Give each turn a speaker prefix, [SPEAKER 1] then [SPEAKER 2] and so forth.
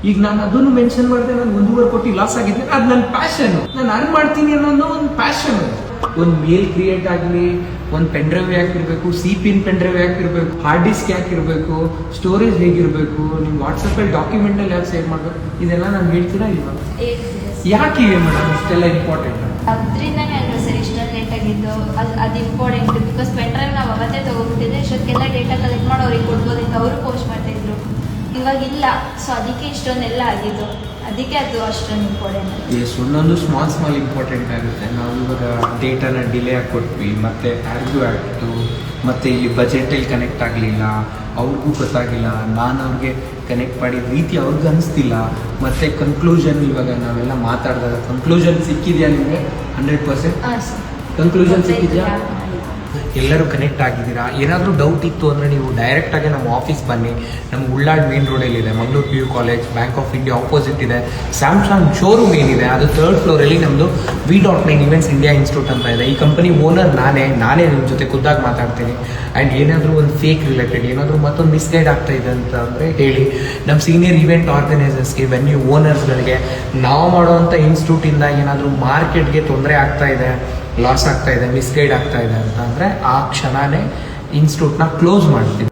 [SPEAKER 1] ಈಗ ನಾನು ಅದನ್ನು ಮೆನ್ಷನ್ ಮಾಡಿದೆ, ನಾನು 1.5 ಕೋಟಿ ಲಾಸ್ ಆಗಿದ್ದೆ, ಅದು ನನ್ನ ಪ್ಯಾಷನ್, ನಾನು ಅರ್ನ್ ಮಾಡ್ತೀನಿ ಅನ್ನೋದು ಒಂದು ಪ್ಯಾಷನ್. ಒಂದು ಮೇಲ್ ಕ್ರಿಯೇಟ್ ಆಗಲಿ, ಒಂದು ಪೆನ್ ಡ್ರೈವ್ ಯಾಕಿರಬೇಕು, ಪಿನ್ ಪೆನ್ ಡ್ರೈವ್ ಯಾಕಿರಬೇಕು, ಹಾರ್ಡ್ ಡಿಸ್ಕ್ ಯಾಕಿರಬೇಕು, ಸ್ಟೋರೇಜ್ ಹೇಗಿರಬೇಕು, ನಿಮ್ಮ ವಾಟ್ಸಪ್ಪಲ್ಲಿ ಡಾಕ್ಯುಮೆಂಟಲ್ಲಿ ಯಾಕೆ ಸೇವ್ ಮಾಡಬೇಕು, ಇದೆಲ್ಲ ನಾನು ಹೇಳ್ತೀರಾ ಇಲ್ವಾ? ಯಾಕೆ ಮೇಡಮ್ ಇಷ್ಟೆಲ್ಲ ಇಂಪಾರ್ಟೆಂಟ್?
[SPEAKER 2] ಅದರಿಂದನೇ ಅಲ್ವಾ ಸರ್ ಇಷ್ಟೊಂದು ಲೇಟ್ ಆಗಿದ್ದು. ಅದು ಇಂಪಾರ್ಟೆಂಟ್. ಬಿಕಾಸ್ ಪೆನ್ ಡ್ರೈವ್ ನಾವು ಅವತ್ತೇ ತೊಗೊಬಿಟ್ಟಿದ್ರೆ ಇಷ್ಟೊತ್ತಿಗೆಲ್ಲ ಡೇಟಾ ಕಲೆಕ್ಟ್ ಮಾಡಿ ಅವ್ರಿಗೆ ಕೊಡ್ಬೋದಿತ್ತು, ಅವರು ಪೋಸ್ಟ್ ಮಾಡ್ತಾಯಿದ್ರು. ಇವಾಗಿಲ್ಲ, ಸೊ ಅದಕ್ಕೆ ಇಷ್ಟೊಂದೆಲ್ಲ ಆಗಿದ್ದು, ಅದಕ್ಕೆ ಅದು ಅಷ್ಟೊಂದು ಇಂಪಾರ್ಟೆಂಟ್.
[SPEAKER 1] ಎಸ್, ಒಂದೊಂದು ಸ್ಮಾಲ್ ಇಂಪಾರ್ಟೆಂಟ್ ಆಗುತ್ತೆ. ನಾವು ಇವಾಗ ಡೇಟಾನ ಡಿಲೇ ಆಗಿ ಕೊಟ್ವಿ, ಮತ್ತು ಆರ್ಗ್ಯೂ ಆಗ್ತು, ಮತ್ತು ಇಲ್ಲಿ ಬಜೆಟಲ್ಲಿ ಕನೆಕ್ಟ್ ಆಗಲಿಲ್ಲ, ಅವ್ರಿಗೂ ಗೊತ್ತಾಗಿಲ್ಲ, ನಾನು ಅವ್ರಿಗೆ ಕನೆಕ್ಟ್ ಮಾಡಿದ ರೀತಿ ಅವ್ರಿಗೆ ಅನಿಸ್ತಿಲ್ಲ, ಮತ್ತು ಕನ್ಕ್ಲೂಷನ್ ಇವಾಗ ನಾವೆಲ್ಲ ಮಾತಾಡಿದಾಗ ಕನ್ಕ್ಲೂಷನ್ ಸಿಕ್ಕಿದೆಯಾ ನಿಮಗೆ? 100%
[SPEAKER 2] ಹಾಂ ಸರ್,
[SPEAKER 1] ಕನ್ಕ್ಲೂಷನ್ ಸಿಕ್ಕಿದೆಯಾ? ಎಲ್ಲರೂ ಕನೆಕ್ಟ್ ಆಗಿದ್ದೀರಾ? ಏನಾದರೂ ಡೌಟ್ ಇತ್ತು ಅಂದರೆ ನೀವು ಡೈರೆಕ್ಟಾಗಿ ನಮ್ಮ ಆಫೀಸ್ ಬನ್ನಿ. ನಮ್ಮ ಉಳ್ಳಾಳ್ ಮೇನ್ ರೋಡಲ್ಲಿದೆ, Mangaluru PU college, bank of India opposite ಇದೆ. ಸ್ಯಾಮ್ಸಂಗ್ ಶೋರೂಮ್ ಏನಿದೆ ಅದು 3rd ಫ್ಲೋರಲ್ಲಿ ನಮ್ಮದು V.9 ಇವೆಂಟ್ಸ್ ಇಂಡಿಯಾ ಇನ್ಸ್ಟಿಟ್ಯೂಟ್ ಅಂತ ಇದೆ. ಈ ಕಂಪನಿ ಓನರ್ ನಾನೇ ನಿಮ್ಮ ಜೊತೆ ಖುದ್ದಾಗಿ ಮಾತಾಡ್ತೀನಿ. ಆ್ಯಂಡ್ ಏನಾದರೂ ಒಂದು ಫೇಕ್ ರಿಲೇಟೆಡ್ ಏನಾದರೂ ಮತ್ತೊಂದು ಮಿಸ್ಗೈಡ್ ಆಗ್ತಾ ಇದೆ ಅಂತ ಅಂದರೆ ಹೇಳಿ. ನಮ್ಮ ಸೀನಿಯರ್ ಇವೆಂಟ್ ಆರ್ಗನೈಸರ್ಸ್ಗೆ, ವೆನ್ಯೂ ಓನರ್ಸ್ಗಳಿಗೆ, ನಾವು ಮಾಡೋವಂಥ ಇನ್ಸ್ಟಿಟ್ಯೂಟಿಂದ ಏನಾದರೂ ಮಾರ್ಕೆಟ್ಗೆ ತೊಂದರೆ ಆಗ್ತಾ ಇದೆ, ಲಾಸ್ ಆಗ್ತಾ ಇದೆ, ಮಿಸ್ಗೈಡ್ ಆಗ್ತಾ ಇದೆ ಅಂತ ಅಂದರೆ ಆ ಕ್ಷಣನೇ ಇನ್ಸ್ಟಿಟ್ಯೂಟ್ನ ಕ್ಲೋಸ್ ಮಾಡ್ತೀವಿ.